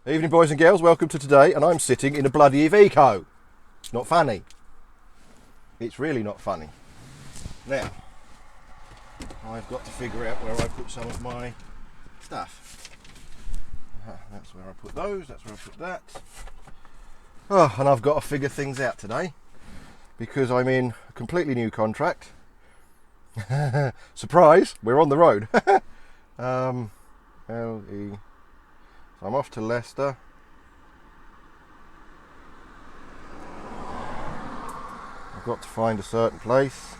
Evening, boys and girls, welcome to today, and I'm sitting in a bloody Iveco. It's not funny. It's really not funny. Now, I've got to figure out where I put some of my stuff. That's where I put those, that's where I put that. Oh, and I've got to figure things out today, because I'm in a completely new contract. Surprise, we're on the road. L-E... So I'm off to Leicester. I've got to find a certain place.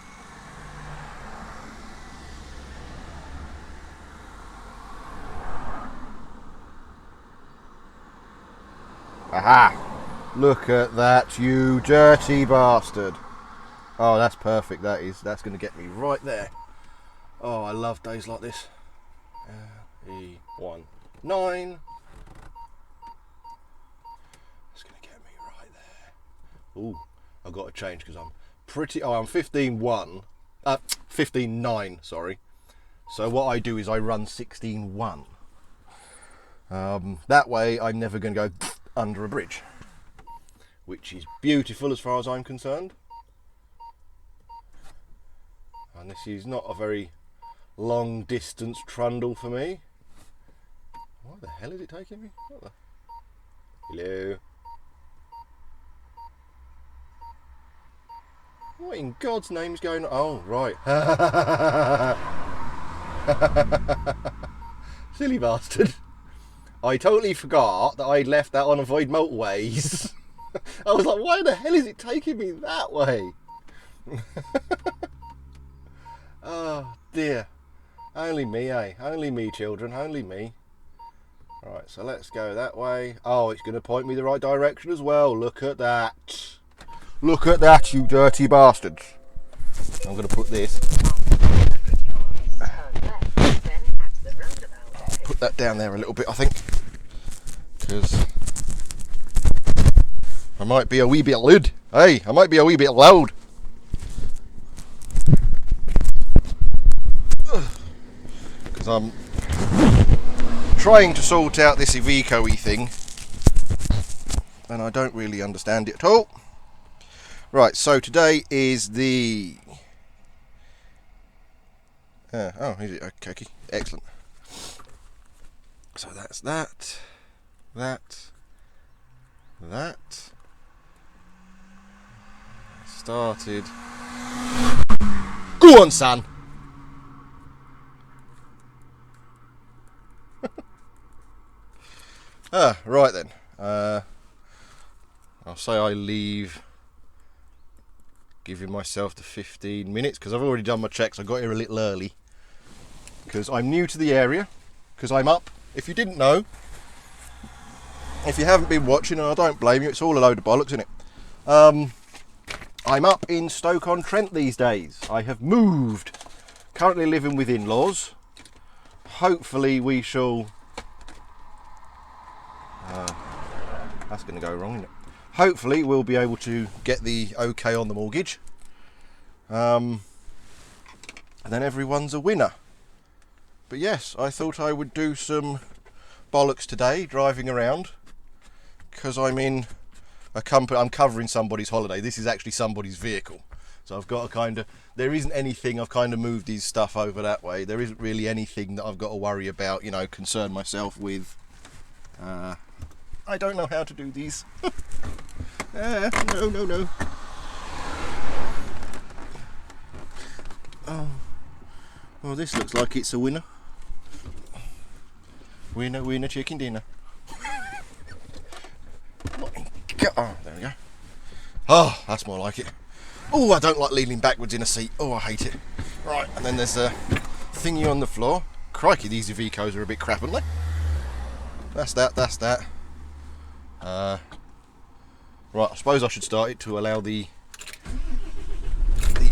Aha! Look at that, you dirty bastard. Oh, that's perfect, that is. That's going to get me right there. Oh, I love days like this. E19. Ooh, I've got to change because I'm pretty... Oh, I'm 15.1. 15.9, sorry. So what I do is I run 16.1. That way I'm never going to go under a bridge. Which is beautiful as far as I'm concerned. And this is not a very long distance trundle for me. Why the hell is it taking me? What the... Hello? What in God's name is going on? Oh, right. Silly bastard. I totally forgot that I'd left that on avoid motorways. I was like, why the hell is it taking me that way? Oh, dear. Only me, eh? Only me, children. Only me. Right, so let's go that way. Oh, it's going to point me the right direction as well. Look at that. Look at that, you dirty bastards. I'm going to put this. Put that down there a little bit, I think. Because I might be a wee bit loud. Hey, I might be a wee bit loud. Because I'm trying to sort out this Iveco-y thing. And I don't really understand it at all. Right, so today is the... oh, is it? Okay, excellent. So that's that. Started. Go on, son! Right then. I'll say I leave... Giving myself the 15 minutes because I've already done my checks. I got here a little early because I'm new to the area, because I'm up. If you didn't know, if you haven't been watching, and I don't blame you, it's all a load of bollocks, isn't it? I'm up in Stoke-on-Trent these days. I have moved, currently living with in-laws. Hopefully we shall... that's going to go wrong, isn't it? Hopefully we'll be able to get the okay on the mortgage, and then everyone's a winner. But yes, I thought I would do some bollocks today, driving around, because I'm in a company. I'm covering somebody's holiday. This is actually somebody's vehicle, so I've got to kind of... There isn't anything. I've kind of moved his stuff over that way. There isn't really anything that I've got to worry about, you know, concern myself with. I don't know how to do these. No. Oh, well, this looks like it's a winner. Winner, chicken dinner. Oh, there we go. Oh, that's more like it. Oh, I don't like leaning backwards in a seat. Oh, I hate it. Right, and then there's a thingy on the floor. Crikey, these Ivecos are a bit crap, aren't they? That's that. Right, I suppose I should start it to allow the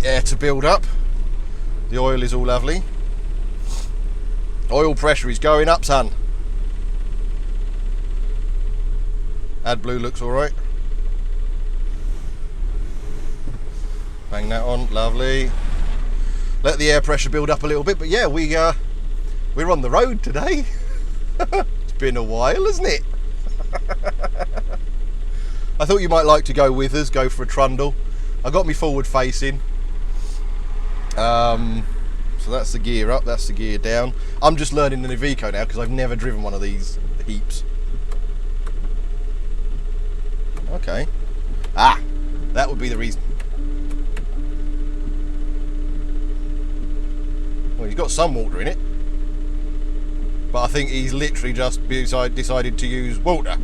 air to build up. The oil is all lovely. Oil pressure is going up, son. AdBlue looks alright. Bang that on, lovely. Let the air pressure build up a little bit, but yeah, we're on the road today. It's been a while, hasn't it? I thought you might like to go with us, go for a trundle. I got me forward facing. So that's the gear up, that's the gear down. I'm just learning the Navico now because I've never driven one of these heaps. Okay. Ah, that would be the reason. Well, he's got some water in it. But I think he's literally just decided to use water.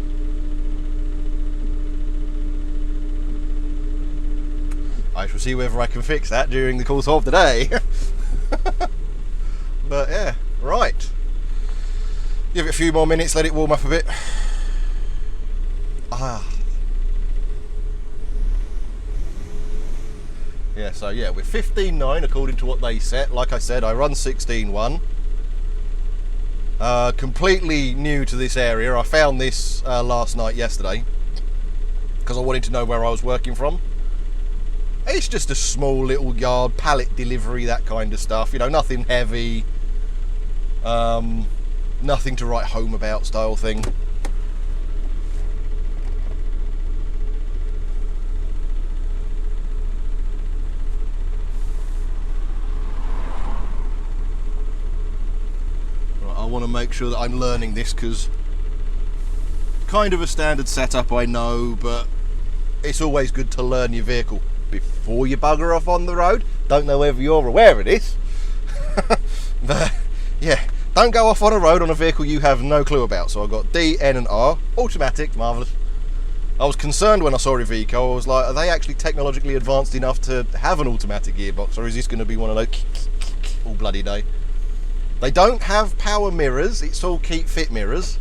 I shall see whether I can fix that during the course of the day. But yeah, right. Give it a few more minutes, let it warm up a bit. Yeah, so yeah, we're 15.9 according to what they set. Like I said, I run 16.1. Completely new to this area. I found this last night, yesterday, because I wanted to know where I was working from. It's just a small little yard, pallet delivery, that kind of stuff. You know, nothing heavy. Nothing to write home about style thing. Right, I want to make sure that I'm learning this because kind of a standard setup, I know, but it's always good to learn your vehicle before you bugger off on the road. Don't know whether you're aware of this. But yeah, don't go off on a road on a vehicle you have no clue about. So I've got D, N and R, automatic, marvellous. I was concerned when I saw Iveco. I was like, are they actually technologically advanced enough to have an automatic gearbox, or is this going to be one of those all bloody day? They don't have power mirrors, it's all keep fit mirrors.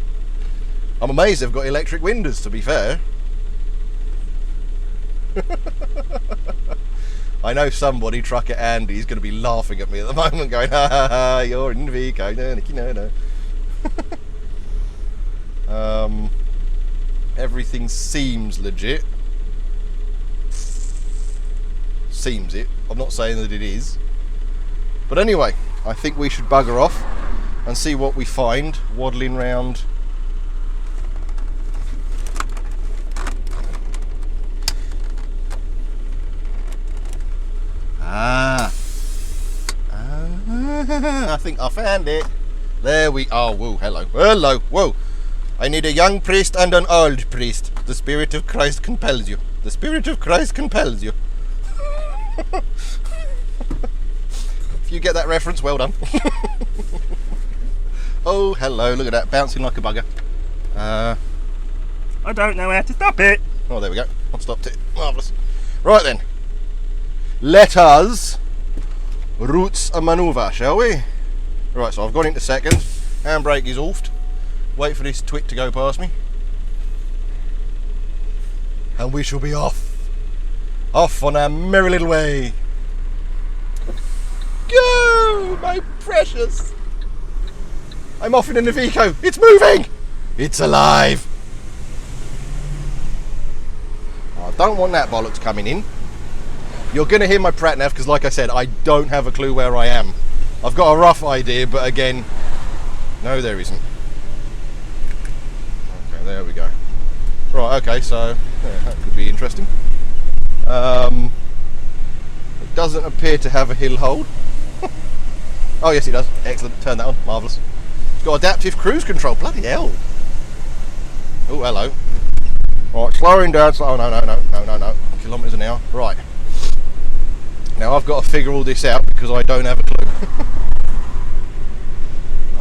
I'm amazed they've got electric windows, to be fair. I know somebody, Trucker Andy, is going to be laughing at me at the moment, going, ha ha ha, you're in Iveco, no. Everything seems legit. Seems it. I'm not saying that it is. But anyway, I think we should bugger off and see what we find waddling round. I think I found it. There we are. Whoa, hello. Hello, whoa. I need a young priest and an old priest. The Spirit of Christ compels you. The Spirit of Christ compels you. If you get that reference, well done. Oh, hello, look at that, bouncing like a bugger. I don't know how to stop it. Oh, there we go. I've stopped it. Marvellous. Right then. Let us roots a manoeuvre, shall we? Right, so I've gone into second. Handbrake is offed. Wait for this twit to go past me. And we shall be off. Off on our merry little way. Go, my precious. I'm off in a Navico. It's moving. It's alive. I don't want that bollocks coming in. You're going to hear my prat nav because, like I said, I don't have a clue where I am. I've got a rough idea, but again, no, there isn't. Okay, there we go. Right, okay, so yeah, that could be interesting. It doesn't appear to have a hill hold. Oh, yes, it does. Excellent. Turn that on. Marvellous. It's got adaptive cruise control. Bloody hell. Oh, hello. Right, slowing down. Oh, no. Kilometres an hour. Right. Now I've got to figure all this out because I don't have a clue.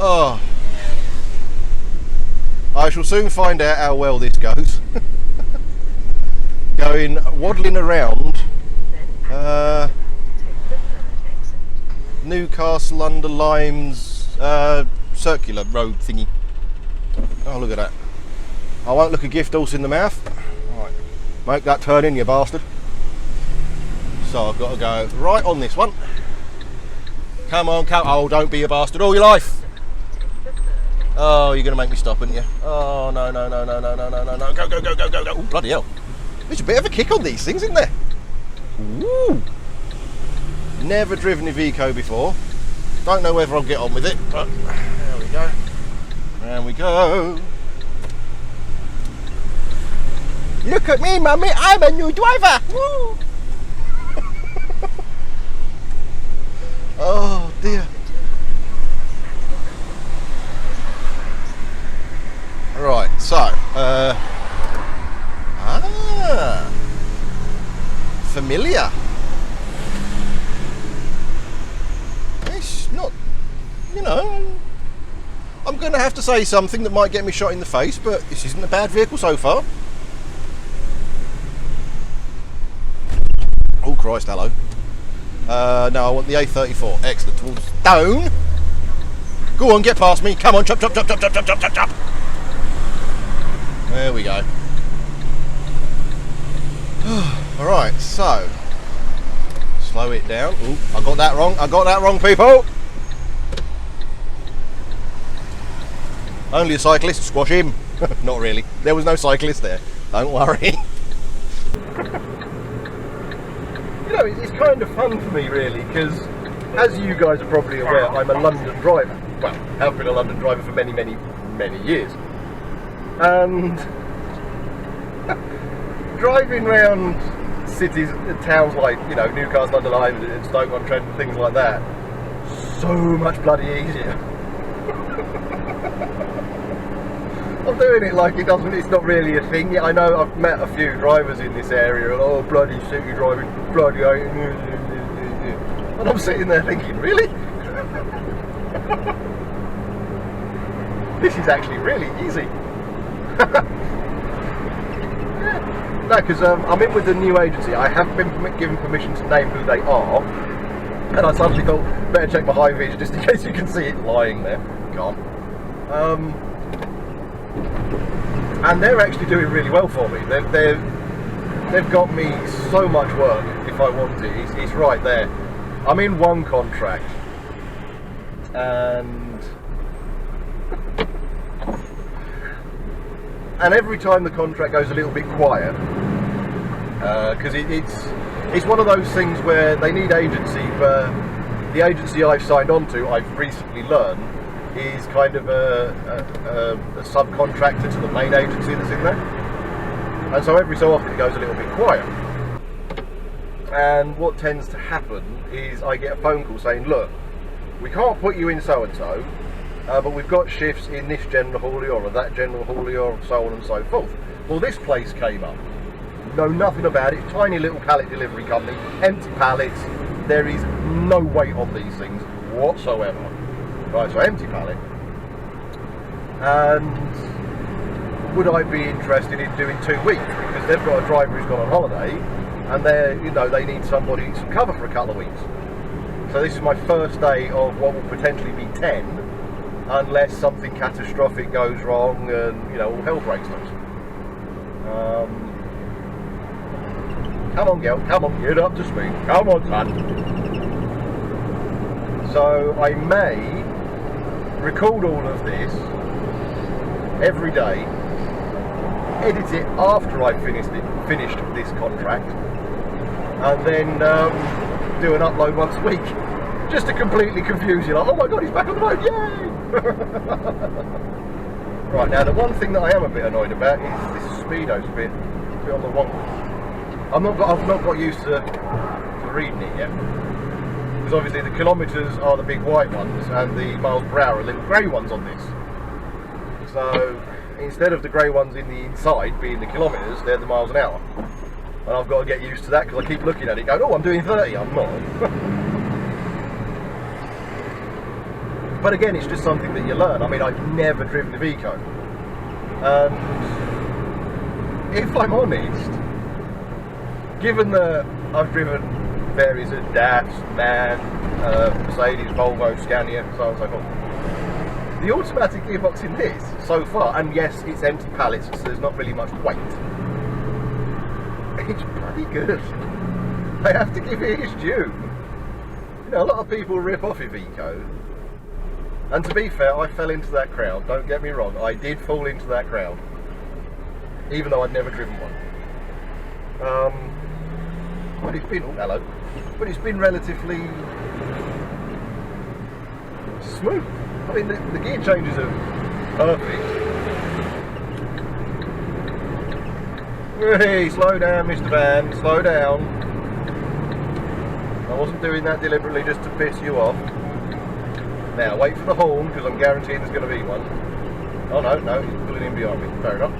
Oh. I shall soon find out how well this goes. Going waddling around Newcastle under Limes circular road thingy. Oh, look at that. I won't look a gift horse in the mouth. Right. Make that turn in, you bastard. So I've got to go right on this one. Come on, come. Oh, don't be a bastard all your life. Oh, you're going to make me stop, aren't you? Oh, no. Go. Oh, bloody hell. There's a bit of a kick on these things, isn't there? Woo! Never driven Iveco before. Don't know whether I'll get on with it, but there we go. There we go. Look at me, mummy, I'm a new driver. Woo. Oh dear. Right, so familiar. It's not, you know, I'm going to have to say something that might get me shot in the face, but this isn't a bad vehicle so far. Oh Christ, hello. No, I want the A34. Excellent. Towards down. Go on, get past me. Come on, chop, chop, chop, chop, chop, chop, chop, chop, chop. There we go. Alright, so slow it down. Ooh, I got that wrong, people. Only a cyclist, squash him. Not really. There was no cyclist there. Don't worry. You know, it's kind of fun for me, really, because as you guys are probably aware, I'm a London driver. Well, have been a London driver for many, many, many years. And driving around cities, towns like, you know, Newcastle under Lyme and Stoke-on-Trent and things like that, so much bloody easier. I'm doing it like it's not really a thing yet. I know I've met a few drivers in this area and, oh, bloody city driving, bloody, and I'm sitting there thinking, really? This is actually really easy. No, because I'm in with the new agency. I have been given permission to name who they are, and I suddenly thought, better check my high vis just in case you can see it lying there. Can't. And they're actually doing really well for me. They've got me so much work if I want it. It's right there. I'm in one contract, and every time the contract goes a little bit quiet, because it's one of those things where they need agency, but the agency I've signed on to, I've recently learned, is kind of a subcontractor to the main agency that's in there, and so every so often it goes a little bit quiet. And what tends to happen is I get a phone call saying, look, we can't put you in so and so, but we've got shifts in this general haulier or that general haulier, and so on and so forth. Well, this place came up, know nothing about it, tiny little pallet delivery company, empty pallets, there is no weight on these things whatsoever. Right, so empty pallet. And would I be interested in doing 2 weeks? Because they've got a driver who's gone on holiday, and they need somebody to cover for a couple of weeks. So this is my first day of what will potentially be 10, unless something catastrophic goes wrong and, you know, all hell breaks loose. Come on, girl, come on, get up to speed. Come on, son. So I may record all of this every day, edit it after I've finished this contract, and then do an upload once a week, just to completely confuse you, like, oh my god, he's back on the road, yay! Right, now the one thing that I am a bit annoyed about is this speedo's a bit on the wrong. I've not got used to reading it yet, because obviously the kilometres are the big white ones and the miles per hour are little grey ones on this. So instead of the grey ones in the inside being the kilometres, they're the miles an hour. And I've got to get used to that, because I keep looking at it going, oh, I'm doing 30, I'm not. But again, it's just something that you learn. I mean, I've never driven a Vico. And if I'm honest, given that I've driven various DAFs, MAN, Mercedes, Volvo, Scania, so on and so forth, the automatic gearbox in this, so far, and yes, it's empty pallets, so there's not really much weight, it's bloody good. I have to give it its due. You know, a lot of people rip off Iveco, and to be fair, I fell into that crowd, don't get me wrong, I did fall into that crowd, even though I'd never driven one. But it's been, oh, hello, but it's been relatively smooth. I mean, the gear changes are perfect. Hey, slow down, Mr. Van, slow down. I wasn't doing that deliberately just to piss you off. Now, wait for the horn, because I'm guaranteeing there's going to be one. Oh, no, he's pulling in behind me. Fair enough.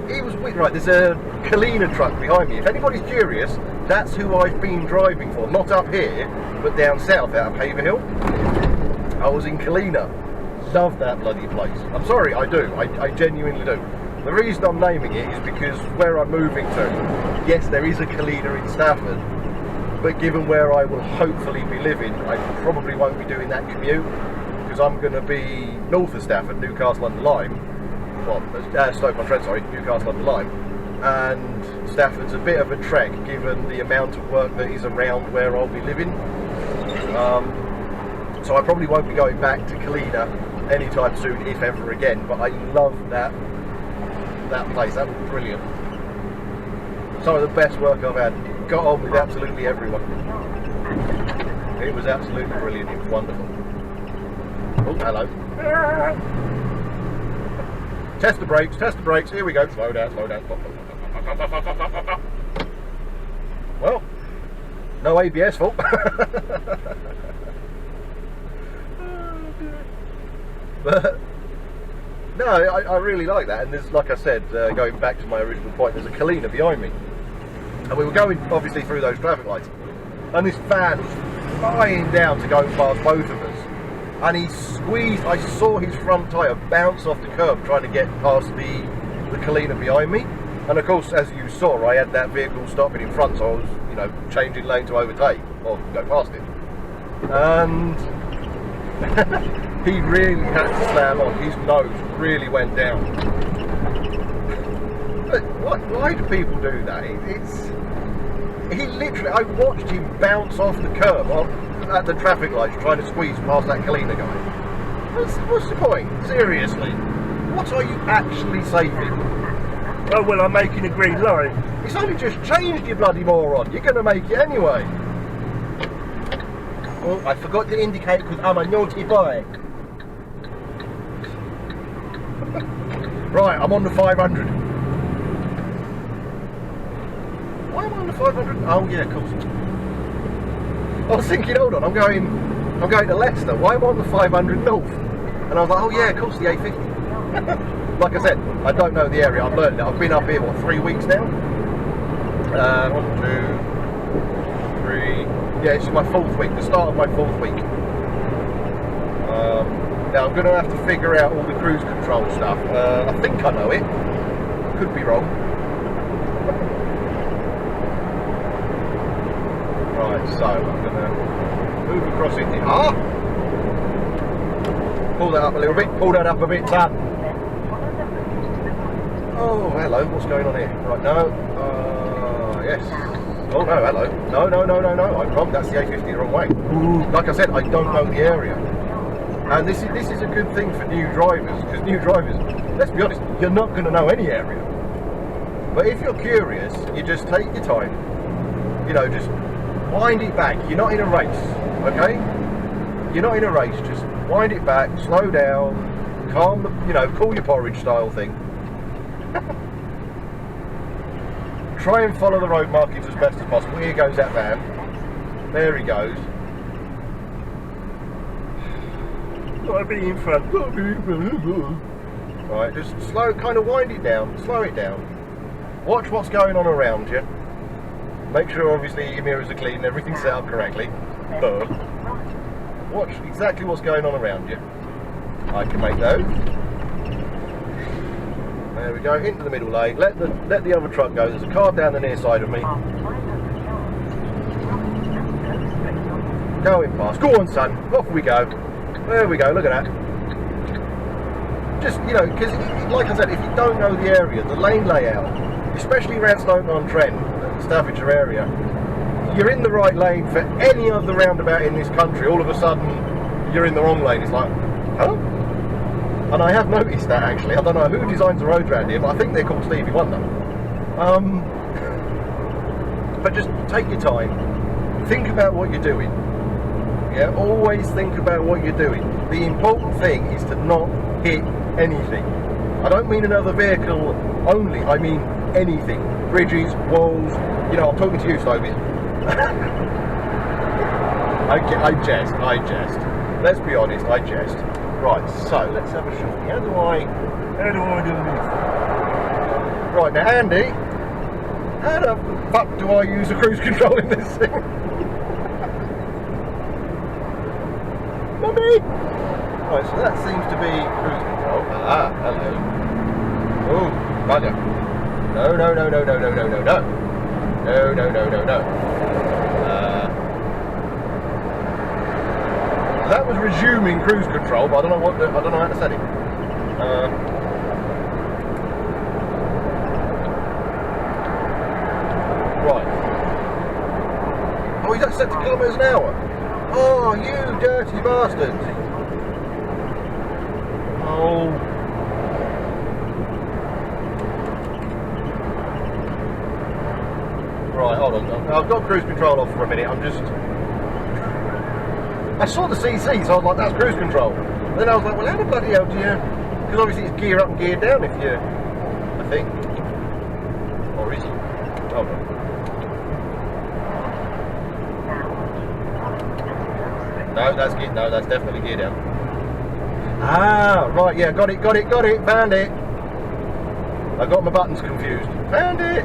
He was weird. Right, there's a Kalina truck behind me. If anybody's curious, that's who I've been driving for. Not up here, but down south out of Haverhill. I was in Kalina. Love that bloody place. I'm sorry, I do. I genuinely do. The reason I'm naming it is because where I'm moving to, yes, there is a Kalina in Stafford, but given where I will hopefully be living, I probably won't be doing that commute, because I'm going to be north of Stafford, Newcastle under Lyme. Well, Stoke-on-Trent, sorry, Newcastle under Lyme. And Stafford's a bit of a trek, given the amount of work that is around where I'll be living. So I probably won't be going back to Kalina anytime soon, if ever again, but I love that place. That was brilliant. Some of the best work I've had. Got on with absolutely everyone. It was absolutely brilliant. It was wonderful. Oh, hello. Test the brakes, here we go. Slow down. Well, no ABS fault. But no, I really like that. And there's, like I said, going back to my original point, there's a Kalina behind me, and we were going obviously through those traffic lights, and this van was flying down to go past both of us, and he squeezed. I saw his front tyre bounce off the curb trying to get past the Kalina behind me, and of course, as you saw, I had that vehicle stopping in front, so I was, you know, changing lane to overtake or go past it, and he really had to slam on. His nose really went down. But why do people do that? He literally, I watched him bounce off the curb at the traffic lights trying to squeeze past that Kalina guy. What's the point? Seriously. What are you actually saving? Oh, well, I'm making a green light. It's only just changed, you bloody moron. You're going to make it anyway. Oh, I forgot to indicate because I'm a naughty boy. Right, I'm on the 500. Why am I on the 500? Oh yeah, of course. I was thinking, hold on, I'm going to Leicester. Why am I on the 500 north? And I was like, oh yeah, of course, the A50. Like I said, I don't know the area. I've learned it. I've been up here, what, 3 weeks now? 1, 2, 3. Yeah, it's my 4th week, the start of my 4th week. Now I'm going to have to figure out all the cruise control stuff. I think I know it. Could be wrong. Right, so I'm going to move across into pull that up a little bit. Pull that up a bit, son. Oh, hello. What's going on here? Right, no. Yes. Oh no, hello. No. I'm wrong. That's the A50 the wrong way. Like I said, I don't know the area. And this is a good thing for new drivers, because new drivers, let's be honest, you're not going to know any area. But if you're curious, you just take your time, you know, just wind it back. You're not in a race, okay? You're not in a race, just wind it back, slow down, calm the, you know, cool your porridge style thing. Try and follow the road markings as best as possible. Here goes that van. There he goes. I'll be in front. Right, just slow, kind of wind it down, slow it down. Watch what's going on around you. Make sure obviously your mirrors are clean, everything's set up correctly. Watch exactly what's going on around you. I can make those. There we go, into the middle lane. Let the other truck go. There's a car down the near side of me. Going past. Go on, son. Off we go. There we go. Look at that. Just, you know, because like I said, if you don't know the area, the lane layout, especially around Stoke-on-Trent, Staffordshire area, you're in the right lane for any other roundabout in this country. All of a sudden, you're in the wrong lane. It's like, huh? And I have noticed that actually. I don't know who designs the roads around here, but I think they're called Stevie Wonder. But just take your time. Think about what you're doing. Yeah, always think about what you're doing. The important thing is to not hit anything. I don't mean another vehicle only, I mean anything. Bridges, walls, you know, I'm talking to you, Toby. I jest. Let's be honest, I jest. Right, so let's have a shorty. How do I do this? Right, now Andy, how the fuck do I use the cruise control in this thing? Mummy! Right, so that seems to be cruise control. Ah, hello. Oh, right now. No. No. That was resuming cruise control, but I don't know how to set it. Right. Oh, he's at 70 kilometres an hour. Oh, you dirty bastard! Oh. Right, hold on. I've got cruise control off for a minute. I saw the CC, so I was like, that's cruise control. And then I was like, well, how the bloody hell do you... Because obviously it's gear up and gear down if you... I think. Or is it? Hold on. No, that's definitely gear down. Ah, right, yeah, got it, found it. I got my buttons confused. Found it!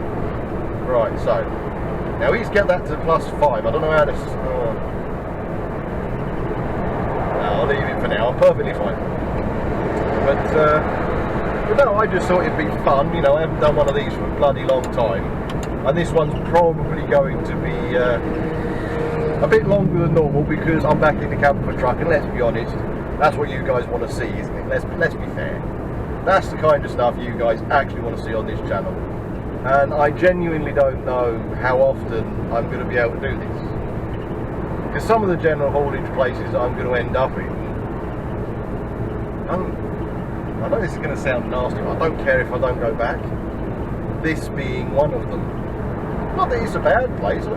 Right, so... Now he's get that to +5. I don't know how to... I'll leave it for now. I'm perfectly fine. But no, I just thought it'd be fun. You know, I haven't done one of these for a bloody long time, and this one's probably going to be a bit longer than normal because I'm back in the camper truck. And let's be honest, that's what you guys want to see, isn't it? Let's be fair. That's the kind of stuff you guys actually want to see on this channel. And I genuinely don't know how often I'm going to be able to do this. Because some of the general haulage places I'm going to end up in, I know this is going to sound nasty, but I don't care if I don't go back. This being one of them. Not that it's a bad place. You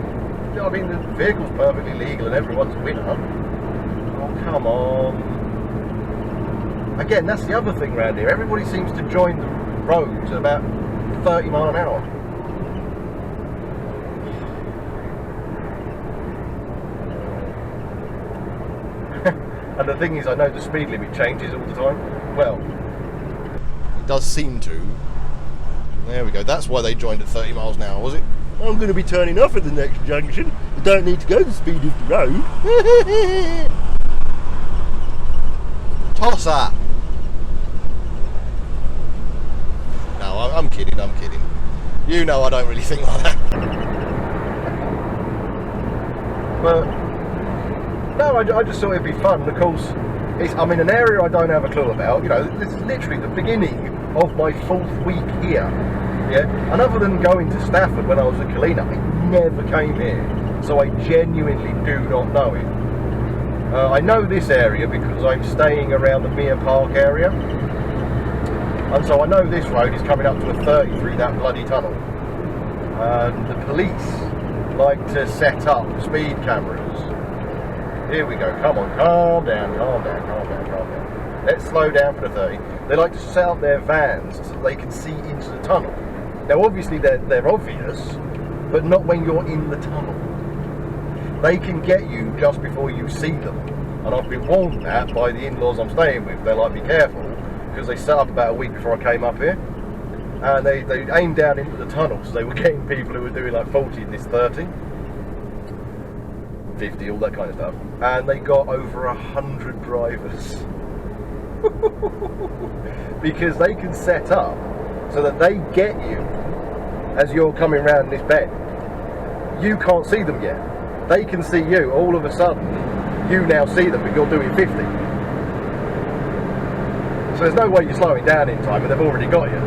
know, I mean, the vehicle's perfectly legal and everyone's a winner. Oh, come on. Again, that's the other thing around here. Everybody seems to join the roads at about 30 mile an hour. And the thing is, I know the speed limit changes all the time. Well, it does seem to. There we go. That's why they joined at 30 miles an hour, was it? I'm going to be turning off at the next junction. I don't need to go the speed of the road. Toss up. No, I'm kidding. You know I don't really think like that. But no, I just thought it'd be fun. Of course, I'm in an area I don't have a clue about. You know, this is literally the beginning of my 4th week here. Yeah, and other than going to Stafford when I was at Kalina, I never came here. So I genuinely do not know it. I know this area because I'm staying around the Mere Park area. And so I know this road is coming up to a 30 through that bloody tunnel. And the police like to set up speed cameras. Here we go, come on, calm down. Let's slow down for the 30. They like to set up their vans so they can see into the tunnel. Now obviously they're obvious, but not when you're in the tunnel. They can get you just before you see them. And I've been warned that by the in-laws I'm staying with. They're like, be careful, because they set up about a week before I came up here. And they aimed down into the tunnel, so they were getting people who were doing like 40 in this 30. 50, all that kind of stuff. And they got over 100 drivers. Because they can set up so that they get you as you're coming around this bend. You can't see them yet. They can see you. All of a sudden, you now see them, but you're doing 50. So there's no way you're slowing down in time, and they've already got you.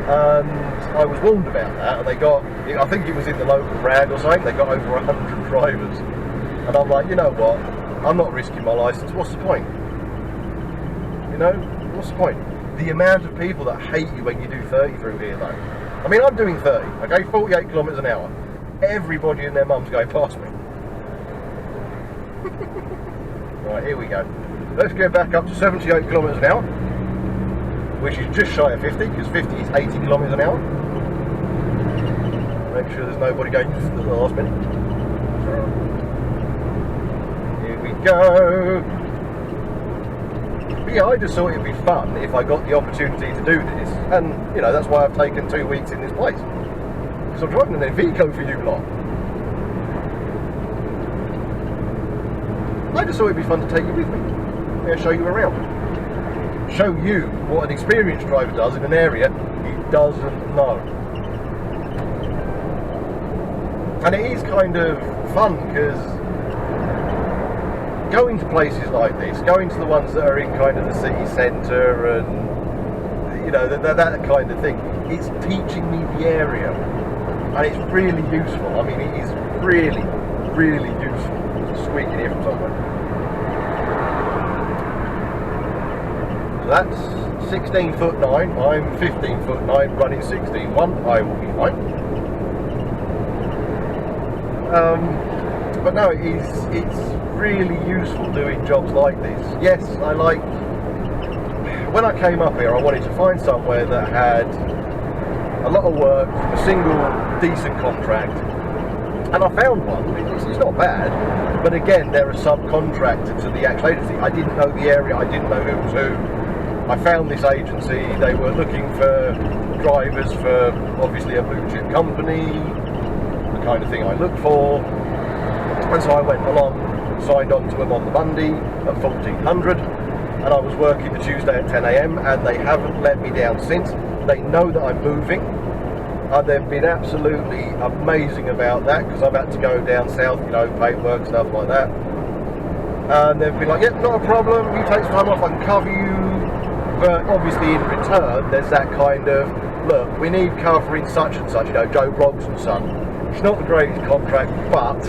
And I was warned about that, and they got, I think it was in the local rag or something, they got over 100 drivers. And I'm like, you know what, I'm not risking my licence, what's the point? You know, what's the point? The amount of people that hate you when you do 30 through here though. I mean, I'm doing 30, okay, 48 kilometres an hour. Everybody and their mum's going past me. Right, here we go. Let's get back up to 78 kilometres an hour. which is just shy of 50, because 50 is 80 kilometres an hour. Make sure there's nobody going at the last minute. Here we go. But yeah, I just thought it'd be fun if I got the opportunity to do this, and you know, that's why I've taken 2 weeks in this place. Because I'm driving an Iveco for you lot. I just thought it'd be fun to take you with me. Yeah, show you around. Show you what an experienced driver does in an area he doesn't know. And it is kind of fun because going to places like this, going to the ones that are in kind of the city centre and you know, that kind of thing, it's teaching me the area. And it's really useful. I mean, it is really, really useful. Squeaking here from somewhere. So that's 16'9". I'm 15'9", running 16'1". I will be fine. But no, it's really useful doing jobs like this. Yes, I like. When I came up here, I wanted to find somewhere that had a lot of work, a single decent contract. And I found one. It's not bad, but again, they're a subcontractor to the actual agency. I didn't know the area, I didn't know who was who. I found this agency, they were looking for drivers for obviously a blue chip company, the kind of thing I look for. And so I went along, signed on to them on the Monday at 1400, and I was working the Tuesday at 10 AM, and they haven't let me down since. They know that I'm moving. They've been absolutely amazing about that, because I've had to go down south, you know, paintwork, stuff like that. And they've been like, yep, not a problem, you take some time off, I can cover you. But obviously in return, there's that kind of, look, we need covering such and such, you know, Joe Bloggs and Son. It's not the greatest contract, but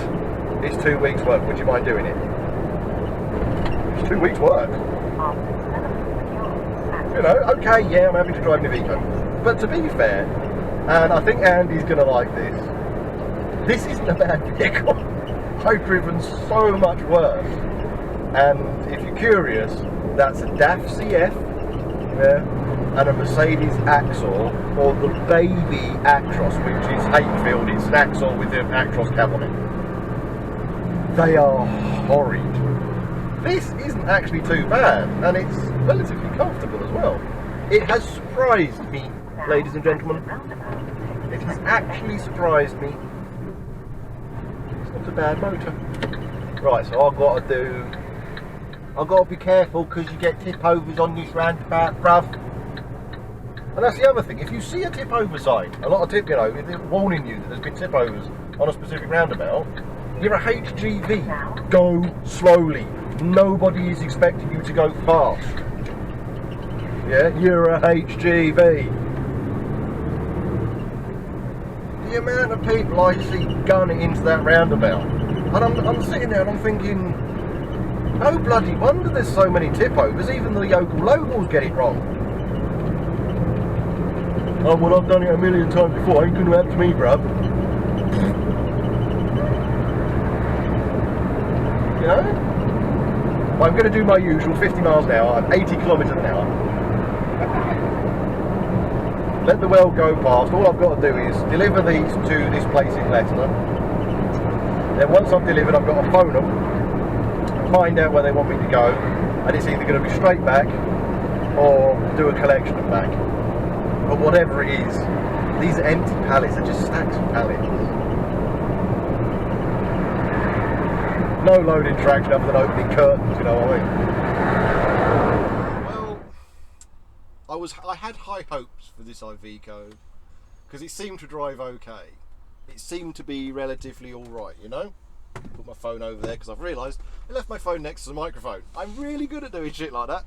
it's 2 weeks work, would you mind doing it? It's 2 weeks work. You know, okay, yeah, I'm happy to drive an Iveco. But to be fair, and I think Andy's going to like this isn't a bad vehicle. I've driven so much worse. And if you're curious, that's a DAF CF, yeah, and a Mercedes Axor, or the baby Actros, which is Hatefield. It's an Axor with an Actros cab on it. They are horrid. This isn't actually too bad, and it's relatively comfortable as well. It has surprised me, ladies and gentlemen. It has actually surprised me. It's not a bad motor. Right, so I've got to be careful, because you get tip overs on this roundabout, bruv. And that's the other thing. If you see a tip over sign, a lot of tip, you know, they're warning you that there's been tip overs on a specific roundabout, you're a HGV. Go slowly. Nobody is expecting you to go fast. Yeah, you're a HGV. The amount of people I see gunning into that roundabout, and I'm sitting there and I'm thinking, no bloody wonder there's so many tip overs. Even the local locals get it wrong. Oh well, I've done it a million times before. Ain't gonna happen to me, bruv. You know, I'm going to do my usual 50 miles an hour. I'm 80 kilometres an hour. Let the well go past. All I've got to do is deliver these to this place in Leicester. Then once I've delivered, I've got to phone them, find out where they want me to go, and it's either going to be straight back or do a collection and back. But whatever it is, these are empty pallets. They're just stacks of pallets. No loading traction other than opening curtains, you know what I mean? Well, I had high hopes for this Iveco, because it seemed to drive okay. It seemed to be relatively alright, you know? Put my phone over there because I've realised I left my phone next to the microphone. I'm really good at doing shit like that.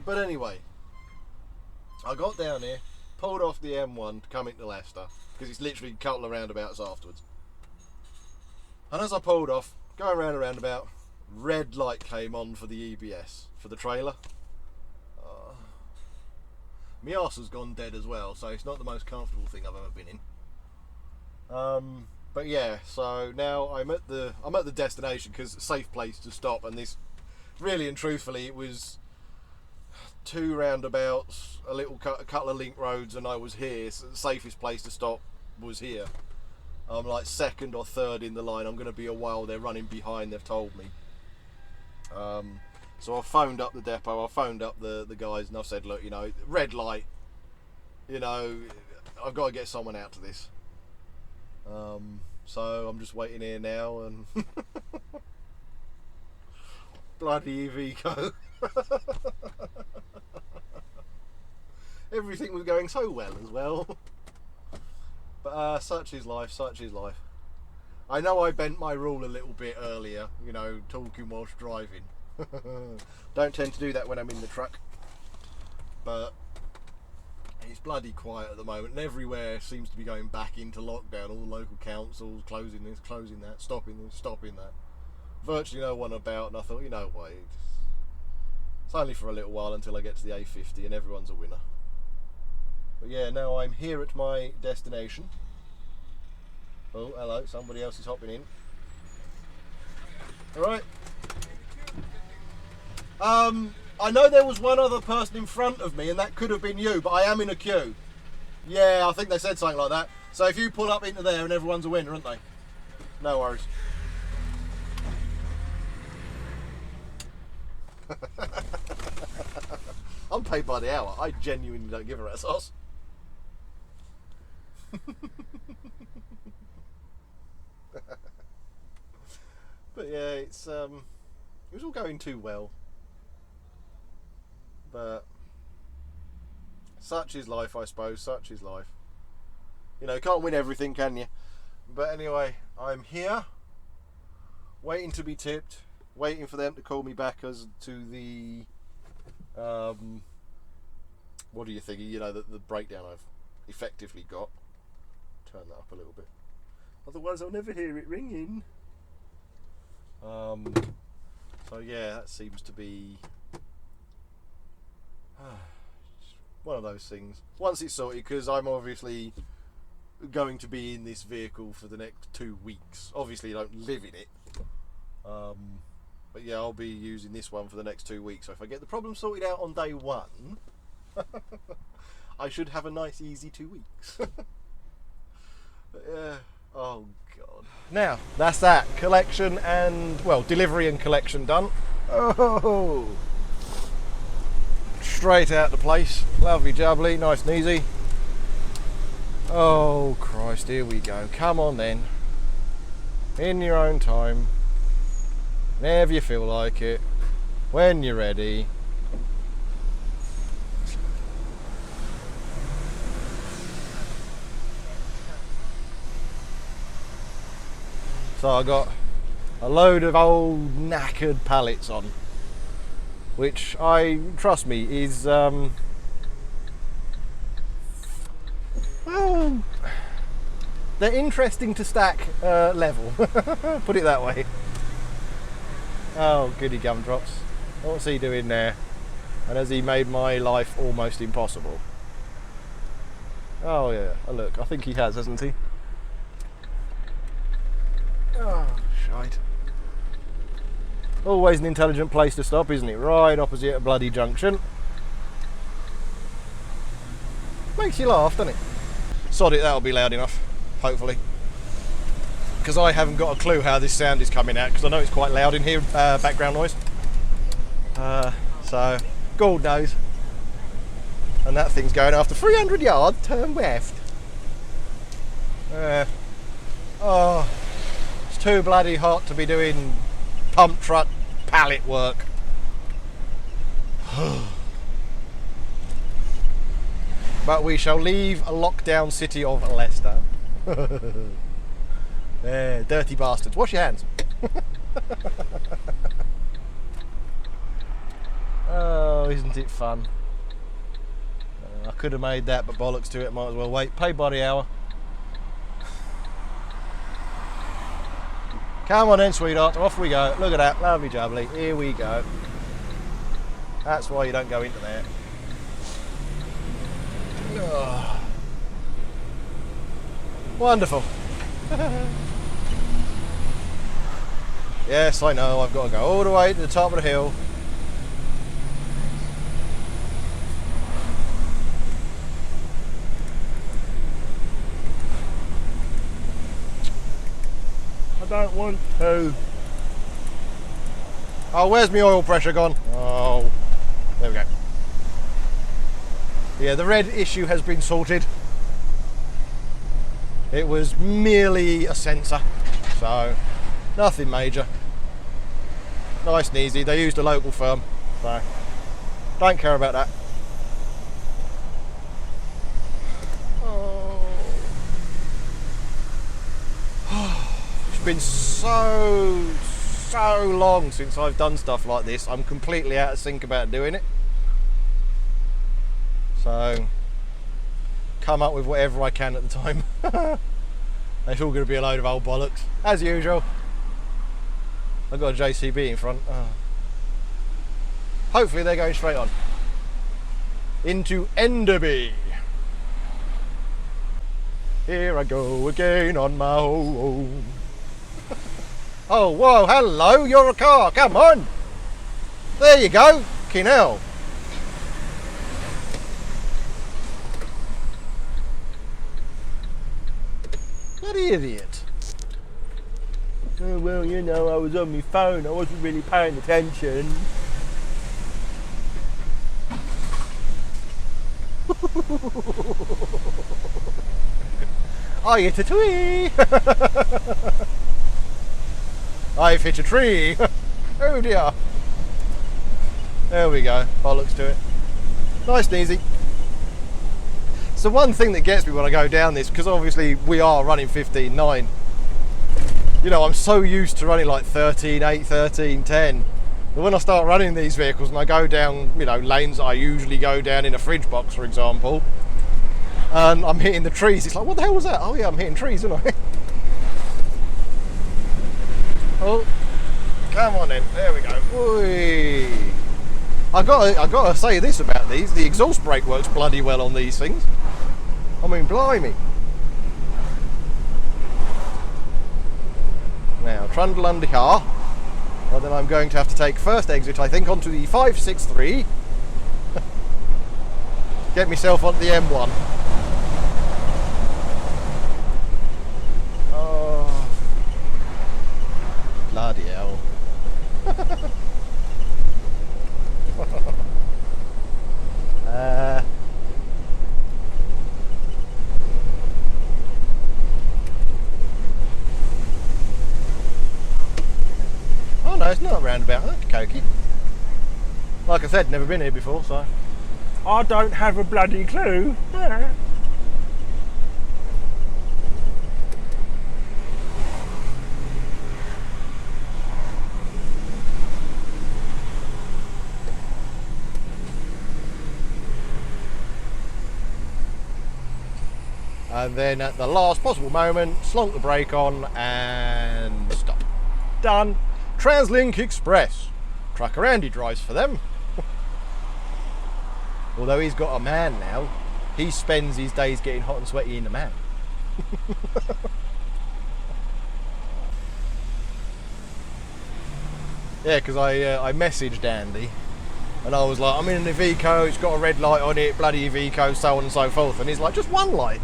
But anyway, I got down here, pulled off the M1 to come into Leicester, because it's literally a couple of roundabouts afterwards. And as I pulled off, going around a roundabout, red light came on for the EBS, for the trailer. My arse has gone dead as well, so it's not the most comfortable thing I've ever been in. But yeah, so now I'm at the destination because it's a safe place to stop, and this really and truthfully it was 2 roundabouts, a couple of link roads, and I was here. So the safest place to stop was here. I'm like 2nd or 3rd in the line. I'm going to be a while. They're running behind. They've told me. So I phoned up the depot. I phoned up the guys, and I've said, look, you know, red light. You know, I've got to get someone out to this. So I'm just waiting here now, and bloody Iveco. Everything was going so well as well. But such is life, such is life. I know I bent my rule a little bit earlier, you know, talking whilst driving. Don't tend to do that when I'm in the truck. But it's bloody quiet at the moment, and everywhere seems to be going back into lockdown. All the local councils closing this, closing that, stopping this, stopping that. Virtually no one about, and I thought, you know what, it's only for a little while until I get to the A50 and everyone's a winner. But yeah, now I'm here at my destination. Oh, hello, somebody else is hopping in. Alright. I know there was one other person in front of me, and that could have been you, but I am in a queue. Yeah, I think they said something like that. So if you pull up into there, and everyone's a winner, aren't they? No worries. I'm paid by the hour. I genuinely don't give a rat's ass. But yeah, it was all going too well. But such is life, I suppose. Such is life. You know, you can't win everything, can you? But anyway, I'm here, waiting to be tipped, waiting for them to call me back as to the what do you think? You know, the breakdown I've effectively got. Turn that up a little bit. Otherwise, I'll never hear it ringing. So yeah, that seems to be one of those things. Once it's sorted, because I'm obviously going to be in this vehicle for the next 2 weeks. Obviously, I don't live in it. But yeah, I'll be using this one for the next 2 weeks. So if I get the problem sorted out on day 1, I should have a nice, easy 2 weeks. But yeah. Oh God. Now, that's that. Collection and, well, delivery and collection done. Oh! Straight out the place. Lovely jubbly, nice and easy. Oh Christ, here we go. Come on then. In your own time. Whenever you feel like it. When you're ready. So I got a load of old knackered pallets on, which trust me, is well, they're interesting to stack level. Put it that way. Oh, goody gumdrops. What's he doing there? And has he made my life almost impossible? Oh yeah, oh, look, I think he has, hasn't he? Oh, shite. Always an intelligent place to stop, isn't it? Right opposite a bloody junction. Makes you laugh, doesn't it? Sod it, that'll be loud enough, hopefully. Because I haven't got a clue how this sound is coming out, because I know it's quite loud in here, background noise. So, God knows. And that thing's going after 300 yards, turn left. Oh. Too bloody hot to be doing pump truck pallet work. But we shall leave a lockdown city of Leicester. Dirty bastards. Wash your hands. Oh, isn't it fun? I could have made that, but bollocks to it, might as well wait. Pay by the hour. Come on then, sweetheart, off we go. Look at that, lovely jubbly. Here we go. That's why you don't go into there. Oh. Wonderful. Yes, I know, I've got to go all the way to the top of the hill. I don't want to. Oh, where's my oil pressure gone? Oh, there we go. Yeah, the red issue has been sorted. It was merely a sensor, so nothing major. Nice and easy. They used a local firm, so don't care about that. Oh. It's been so long since I've done stuff like this. I'm completely out of sync about doing it. So come up with whatever I can at the time. It's all going to be a load of old bollocks, as usual. I've got a JCB in front. Oh. Hopefully they're going straight on. Into Enderby. Here I go again on my own. Oh, whoa, hello, you're a car, come on. There you go, fucking hell. Bloody idiot. Oh, well, you know, I was on my phone, I wasn't really paying attention. I hit a tree. I've hit a tree. Oh dear. There we go, bollocks to it. Nice and easy. So one thing that gets me when I go down this, because obviously we are running 15.9, you know, I'm so used to running like 13.8, 13.10, but when I start running these vehicles and I go down, you know, lanes that I usually go down in a fridge box, for example, and I'm hitting the trees, it's like, what the hell was that? Oh yeah, I'm hitting trees, aren't I? Oh, come on then, there we go. Whee. I gotta say this about these, the exhaust brake works bloody well on these things. I mean, blimey. Now, trundle under here. Well, then I'm going to have to take first exit, I think, onto the 563. Get myself onto the M1. Oh, bloody hell. Oh no, it's not a roundabout. That's cokey. Like I said, never been here before, so I don't have a bloody clue. And then at the last possible moment, slonk the brake on and stop. Done. Translink Express. Trucker Andy drives for them. Although he's got a man now, he spends his days getting hot and sweaty in the man. Yeah, because I messaged Andy and I was like, I'm in an Iveco, it's got a red light on it, bloody Iveco, so on and so forth. And he's like, just one light.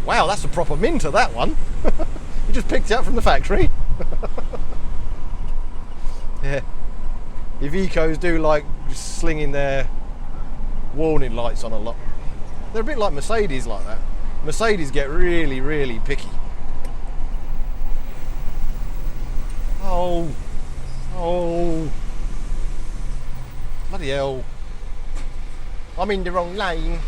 Wow, that's a proper minter, that one. You just picked it up from the factory. Yeah. Ivecos do like slinging their warning lights on a lot. They're a bit like Mercedes like that. Mercedes get really, really picky. Oh. Oh. Bloody hell. I'm in the wrong lane.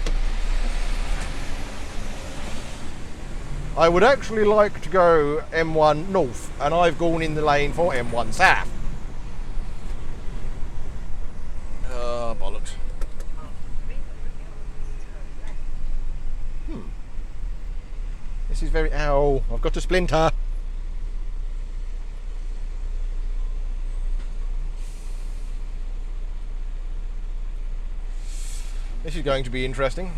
I would actually like to go M1 North, and I've gone in the lane for M1 South. Oh, bollocks. This is very... Ow, I've got a splinter. This is going to be interesting.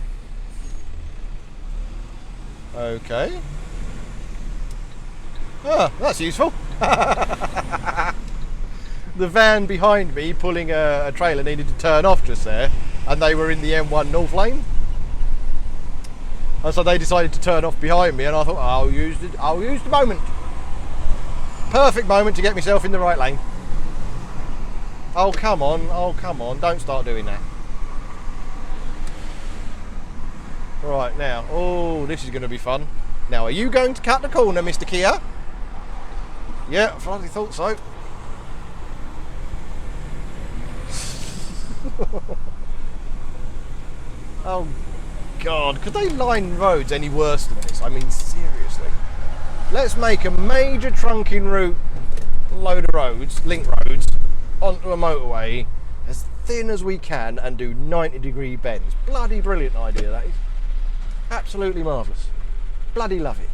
Okay. Oh, that's useful. The van behind me pulling a trailer needed to turn off just there, and they were in the M1 North lane. And so they decided to turn off behind me, and I thought, I'll use the moment. Perfect moment to get myself in the right lane. Oh, come on, don't start doing that. Right, now, oh, this is going to be fun. Now, are you going to cut the corner, Mr. Kia? Yeah, I hardly thought so. Oh, God, could they line roads any worse than this? I mean, seriously. Let's make a major trunking route, load of roads, link roads, onto a motorway, as thin as we can, and do 90-degree bends. Bloody brilliant idea, that is. Absolutely marvellous. Bloody love it.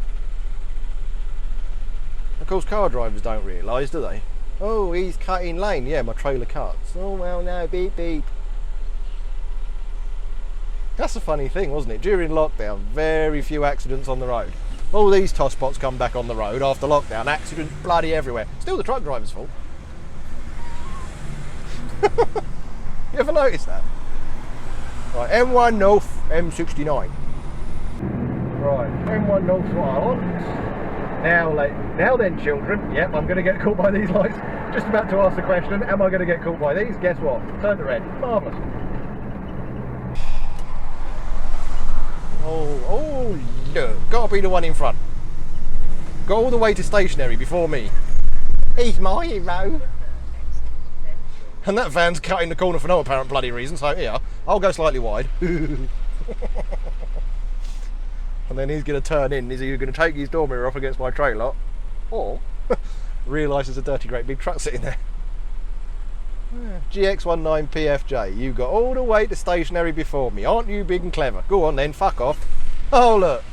Of course, car drivers don't realise, do they? Oh, he's cutting lane. Yeah, my trailer cuts. Oh, well, no, beep, beep. That's a funny thing, wasn't it? During lockdown, very few accidents on the road. All these tosspots come back on the road after lockdown. Accidents bloody everywhere. Still the truck driver's fault. You ever notice that? Right, M1 North, M69. Right, M1 North's what I want. Now then, children. Yep, I'm going to get caught by these lights. Just about to ask the question, am I going to get caught by these? Guess what? Turn to red. Marvellous. Oh, no. Gotta be the one in front. Got all the way to stationary before me. He's my hero. And that van's cutting the corner for no apparent bloody reason, so here, I'll go slightly wide. And then he's going to turn in. He's either going to take his door mirror off against my trailer, or realise there's a dirty great big truck sitting there. GX19 PFJ, you got all the way to stationary before me. Aren't you big and clever? Go on then, fuck off. Oh, look.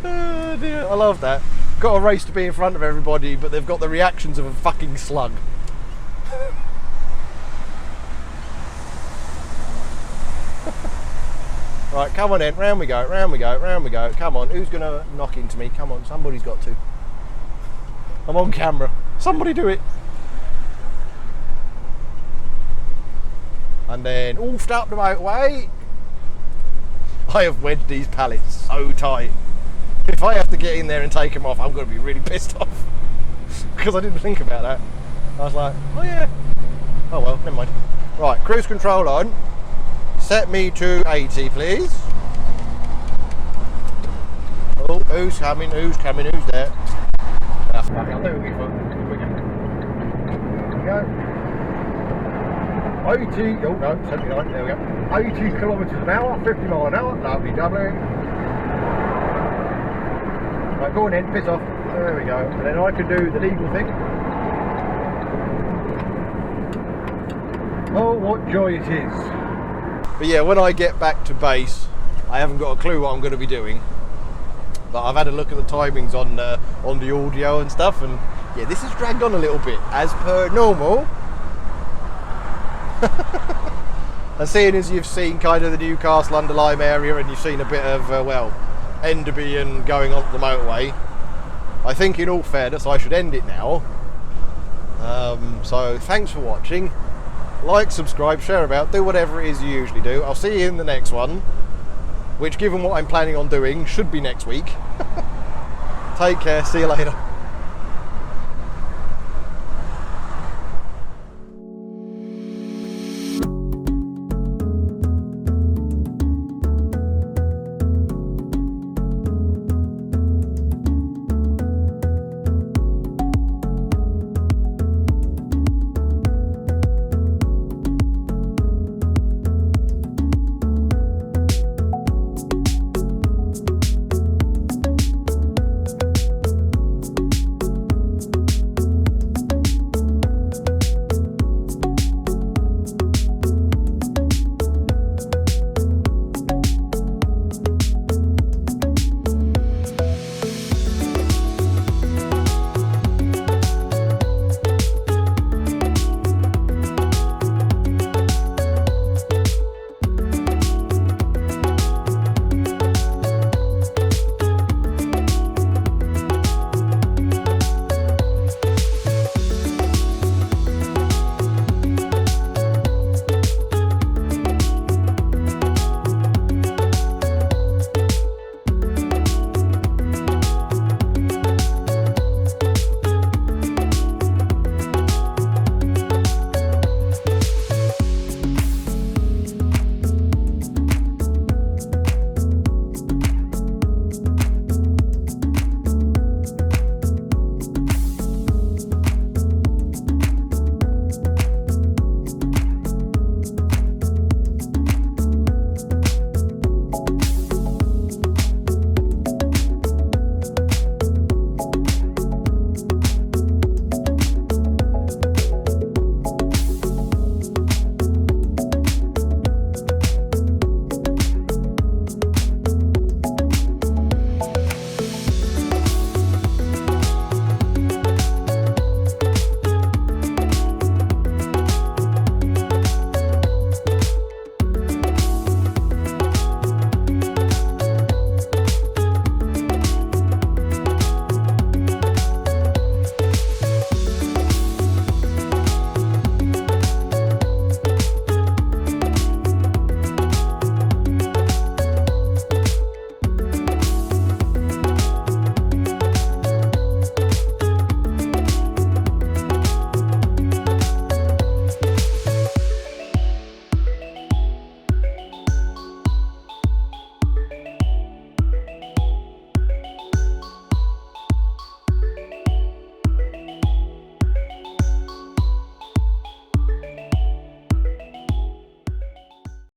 Oh dear, I love that. Got a race to be in front of everybody, but they've got the reactions of a fucking slug. Right, come on then, round we go, round we go, round we go. Come on, who's going to knock into me? Come on, somebody's got to. I'm on camera. Somebody do it. And then, oofed up the motorway. I have wedged these pallets so tight. If I have to get in there and take them off, I'm going to be really pissed off. Because I didn't think about that. I was like, oh yeah. Oh well, never mind. Right, cruise control on. Set me to 80, please. Oh, who's coming? Who's coming? Who's there? I'll do it with we go. 80, oh no, 79, there we go. 80 kilometres an hour, 50 mile an hour, lovely jubbly. Right, go on then, piss off. There we go. And then I can do the legal thing. Oh, what joy it is. But yeah, when I get back to base, I haven't got a clue what I'm going to be doing. But I've had a look at the timings on the audio and stuff, and yeah, this has dragged on a little bit, as per normal. And seeing as you've seen kind of the Newcastle under Lyme area, and you've seen a bit of, well, Enderby and going on the motorway, I think in all fairness I should end it now. So thanks for watching. Like, subscribe, share about, do whatever it is you usually do. I'll see you in the next one, which, given what I'm planning on doing, should be next week. Take care, see you later.